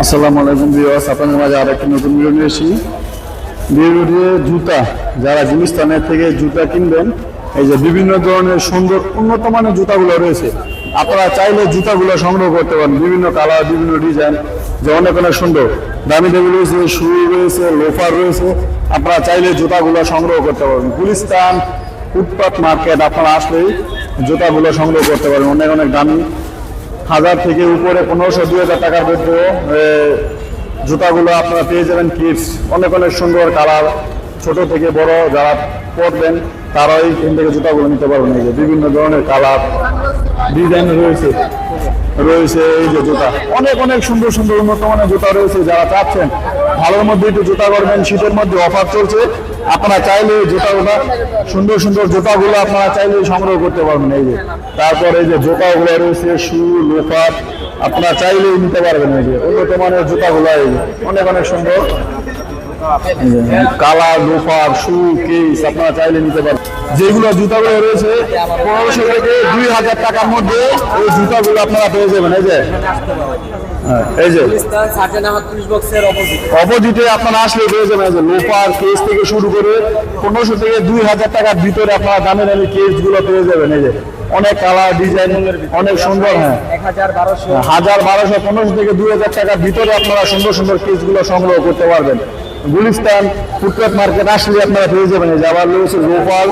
আসসালামু আলাইকুম ভিউয়ার্স, আপনাদের মাঝে আরেকটি নতুন ভিডিও নিয়ে এসেছি। ভিডিওতে জুতা, যারা গুলিস্তানের থেকে জুতা কিনবেন, এই যে বিভিন্ন ধরনের সুন্দর উন্নত মানের জুতাগুলো রয়েছে। আপনারা চাইলে জুতাগুলো সংগ্রহ করতে পারেন, বিভিন্ন কালার, বিভিন্ন ডিজাইন, যে অনেক অনেক সুন্দর দামি দামি রয়েছে, শু রয়েছে, লোফার রয়েছে। আপনারা চাইলে জুতাগুলো সংগ্রহ করতে পারবেন। গুলিস্তান ফুটপাত মার্কেট আপনারা আসলেই জুতাগুলো সংগ্রহ করতে পারেন। অনেক অনেক দামি, 1000 থেকে উপরে 1500-2000 টাকার মধ্যে জুতাগুলো আপনারা পেয়ে যাবেন। কিডস অনেক অনেক সুন্দর কালার, ছোট থেকে বড় যারা পরবেন তারাই এখান থেকে জুতাগুলো নিতে পারবেন। এই যে বিভিন্ন ধরনের কালার, ডিজাইন রয়েছে এই যে জুতা, অনেক অনেক সুন্দর সুন্দর উন্নত মানের জুতা রয়েছে। যারা চাচ্ছেন ভালোর মধ্যে একটু জুতা করবেন, শীতের মধ্যে অফার চলছে, আপনারা চাইলে জুতাগুলো, সুন্দর সুন্দর জুতাগুলো আপনারা চাইলে সংগ্রহ করতে পারবেন। এই যে তারপরে এই যে জুতাগুলো রয়েছে, শু, লোফার, আপনারা চাইলেই নিতে পারবেন। এই যে উন্নত মানের জুতাগুলো এই যে অনেক অনেক সুন্দর কালার, লোফার, শু, কেস আপনারা চাইলে নিতে পারবেন। যেগুলো জুতাগুলো রয়েছে 1500 থেকে 2000 টাকার মধ্যে এই জুতাগুলো আপনারা পেয়ে যাবেন। এই যে অপোজিটে আপনারা আসলে পেয়ে যাবেন। লোফার, কেস থেকে শুরু করে 1500 থেকে 2000 টাকার ভিতরে আপনারা দামি দামি কেস গুলো পেয়ে যাবেন। এই যে অনেক কালার, ডিজাইন অনেক সুন্দর। 1000-1200, 1500 থেকে 2000 টাকার ভিতরে আপনারা সুন্দর সুন্দর কেস গুলো সংগ্রহ করতে পারবেন। গুলিস্তান ফুটপাত মার্কেট আসলে আপনারা পেয়ে যাবেন। আবার রয়েছে লোফার,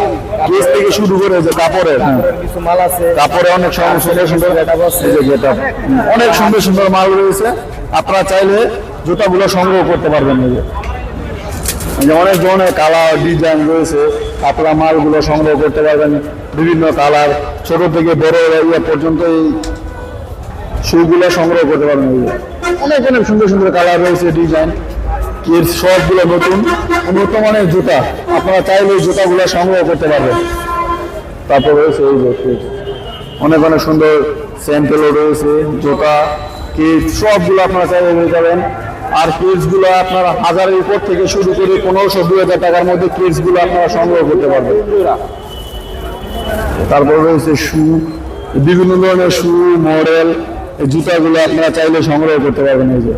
কেস থেকে শুরু করে যে কাপড়ের কিছু মাল আছে, কাপড়ে অনেক সুন্দর সুন্দর অনেক সুন্দর সুন্দর মাল রয়েছে। আপনারা চাইলে জুতাগুলো সংগ্রহ করতে পারবেন। এই যে অনেক ধরনের কালার, ডিজাইন রয়েছে, আপনারা মালগুলো সংগ্রহ করতে পারবেন। বিভিন্ন কালার, ছোট থেকে বড় পর্যন্ত এই শুগুলো সংগ্রহ করতে পারবেন। অনেক অনেক সুন্দর সুন্দর কালার রয়েছে, ডিজাইন, কিডস সবগুলো নতুন উন্নত মানের জুতা, আপনারা চাইলে এই জুতাগুলো সংগ্রহ করতে পারবেন। তারপর রয়েছে এই যে অনেক অনেক সুন্দর স্যান্ডেলও রয়েছে, জুতা, কিডস সবগুলো আপনারা চাইলে নিয়ে যাবেন। আর কিডস গুলো আপনারা 1000-এর উপর থেকে শুরু করে 1500-2000 টাকার মধ্যে কিডস গুলো আপনারা সংগ্রহ করতে পারবেন। তারপর রয়েছে শু, বিভিন্ন ধরনের শু, মডেল, এই জুতাগুলো আপনারা চাইলে সংগ্রহ করতে পারবেন। এই যে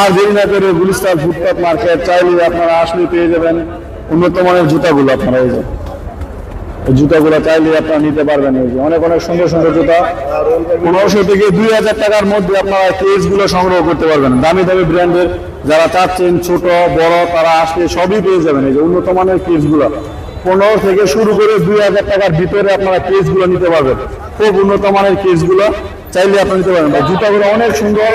আর দেরি না করে গুলিস্তান ফুটপাত মার্কেট চাইলে আপনারা আসলে পেয়ে যাবেন উন্নত মানের জুতাগুলো। আপনারা এই যে জুতাগুলো চাইলে আপনারা নিতে পারবেন। এই যে অনেক অনেক সুন্দর সুন্দর জুতা, 1500 থেকে 2000 টাকার মধ্যে আপনারা কেস গুলো সংগ্রহ করতে পারবেন। দামি দামি ব্র্যান্ডের যারা চাচ্ছেন ছোট বড় তারা আসলে সবই পেয়ে যাবেন। এই যে উন্নত মানের কেস গুলো 1500 থেকে শুরু করে 2000 টাকার ভিতরে আপনারা কেস গুলো নিতে পারবেন। খুব উন্নত মানের কেস গুলো চাইলে আপনারা নিতে পারবেন। জুতাগুলো অনেক সুন্দর,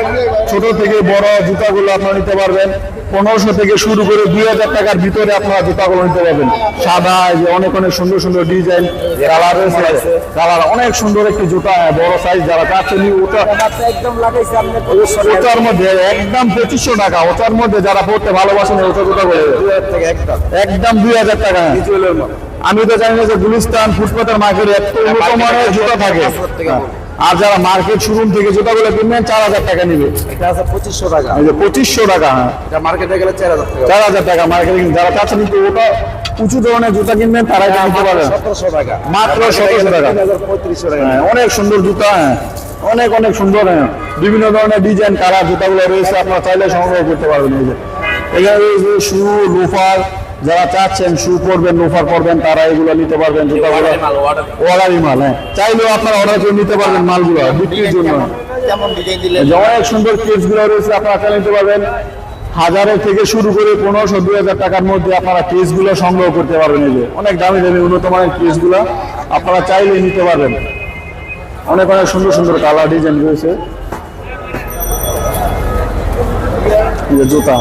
ছোট থেকে বড় জুতাগুলো আপনারা নিতে পারবেন। 1500 থেকে শুরু করে 2000 টাকার ভিতরে আপনারা জুতাগুলো নিতে পারবেন। সাদা, এই যে অনেক অনেক সুন্দর সুন্দর ডিজাইন, কালার রয়েছে, কালার অনেক সুন্দর একটি জুতা, বড় সাইজ যারা চাচ্ছেন ওটার মধ্যে একদম 2500 টাকা, ওটার মধ্যে যারা পড়তে ভালোবাসেন ওটা জুতা করে একদম 2000 টাকা। আমি তো জানি না যে গুলিস্তান ফুটপাতের মার্কেটে এত উন্নত মানের জুতা থাকে, আর যারা মার্কেট শোরুম থেকে জুতাগুলো কিনবেন 4000 টাকা নিবে। এটা আছে 2500 টাকা, এই যে 2500 টাকা। এটা মার্কেটে গেলে 4000 টাকা মার্কেটে। যারা চাচ্ছেন কিন্তু ওটা উঁচু ধরনের জুতা কিনবেন তারা এটা নিতে পারবেন 1700 টাকা, মাত্র 1700 টাকা, 3500 টাকা। অনেক সুন্দর জুতা, অনেক অনেক সুন্দর, বিভিন্ন ধরনের ডিজাইন, কালার জুতাগুলো রয়েছে, আপনারা চাইলে সংগ্রহ করতে পারবেন। এই যে এখানে রয়েছে শু, লোফার, যারা চাচ্ছেন শু পরবেন, লোফার পরবেন তারা এগুলো নিতে পারবেন। জুতাগুলো অর্ডারি মাল, চাইলেও আপনারা অর্ডার করে নিতে পারবেন মালগুলো বিক্রির জন্য। অনেক সুন্দর কিডস গুলো রয়েছে, আপনারা চাইলে নিতে পারবেন। 1000 থেকে শুরু করে 1500-2000 টাকার মধ্যে আপনারা কেস গুলো সংগ্রহ করতে পারবেন। এই যে অনেক দামি দামি উন্নত মানের কেস গুলো আপনারা চাইলে নিতে পারবেন। অনেক অনেক সুন্দর সুন্দর কালার, ডিজাইন রয়েছে। জুতা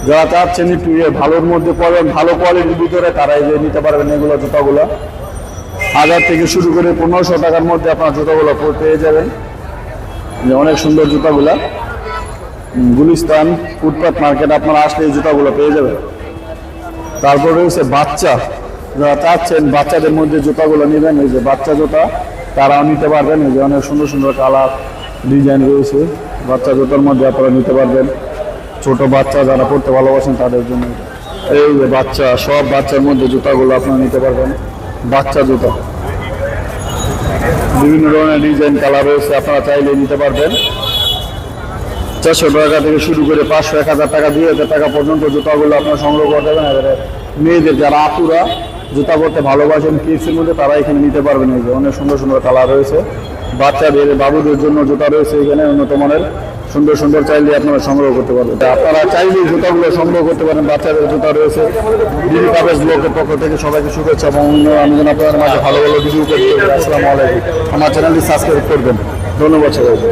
যারা চাচ্ছেন একটু ভালোর মধ্যে পড়বেন, ভালো কোয়ালিটির ভিতরে, তারা এই যে নিতে পারবেন এগুলো জুতাগুলো। 1000 থেকে শুরু করে 1500 টাকার মধ্যে আপনার জুতাগুলো পেয়ে যাবেন। অনেক সুন্দর জুতাগুলা গুলিস্তান ফুটপাত মার্কেট আপনারা আসলে এই জুতাগুলো পেয়ে যাবেন। তারপর রয়েছে বাচ্চা, যারা চাচ্ছেন বাচ্চাদের মধ্যে জুতাগুলো নেবেন, এই যে বাচ্চা জুতা তারাও নিতে পারবেন। এই যে অনেক সুন্দর সুন্দর কালার, ডিজাইন রয়েছে, বাচ্চা জুতার মধ্যে আপনারা নিতে পারবেন। ছোট বাচ্চা যারা পড়তে ভালোবাসেন তাদের জন্য এই যে বাচ্চা, সব বাচ্চার মধ্যে জুতাগুলো আপনারা নিতে পারবেন। বাচ্চা জুতা বিভিন্ন ধরনের ডিজাইন, কালার রয়েছে, আপনারা চাইলে নিতে পারবেন। 400 টাকা থেকে শুরু করে 500, 1000 টাকা, 2000 টাকা পর্যন্ত জুতাগুলো আপনারা সংগ্রহ করতে পারবেন। এবারে মেয়েদের যারা আপুরা জুতা পরতে ভালোবাসেন কিডসের মধ্যে, তারা এখানে নিতে পারবেন। এই যে অনেক সুন্দর সুন্দর কালার রয়েছে, বাচ্চাদের বাবুদের জন্য জুতা রয়েছে এখানে উন্নত মানের সুন্দর সুন্দর, চাইলে আপনারা সংগ্রহ করতে পারবেন। আপনারা চাইলে জুতাগুলো সংগ্রহ করতে পারেন। বাচ্চাদের জুতা রয়েছে। বিডি কাপেজ ব্লকের পক্ষ থেকে সবাইকে শুভেচ্ছা এবং আমি যেন আপনাদের মাঝে ভালো ভালো ভিডিও করতে পারি। আসসালামু আলাইকুম। আমার চ্যানেলটি সাবস্ক্রাইব করবেন। ধন্যবাদ সবাইকে।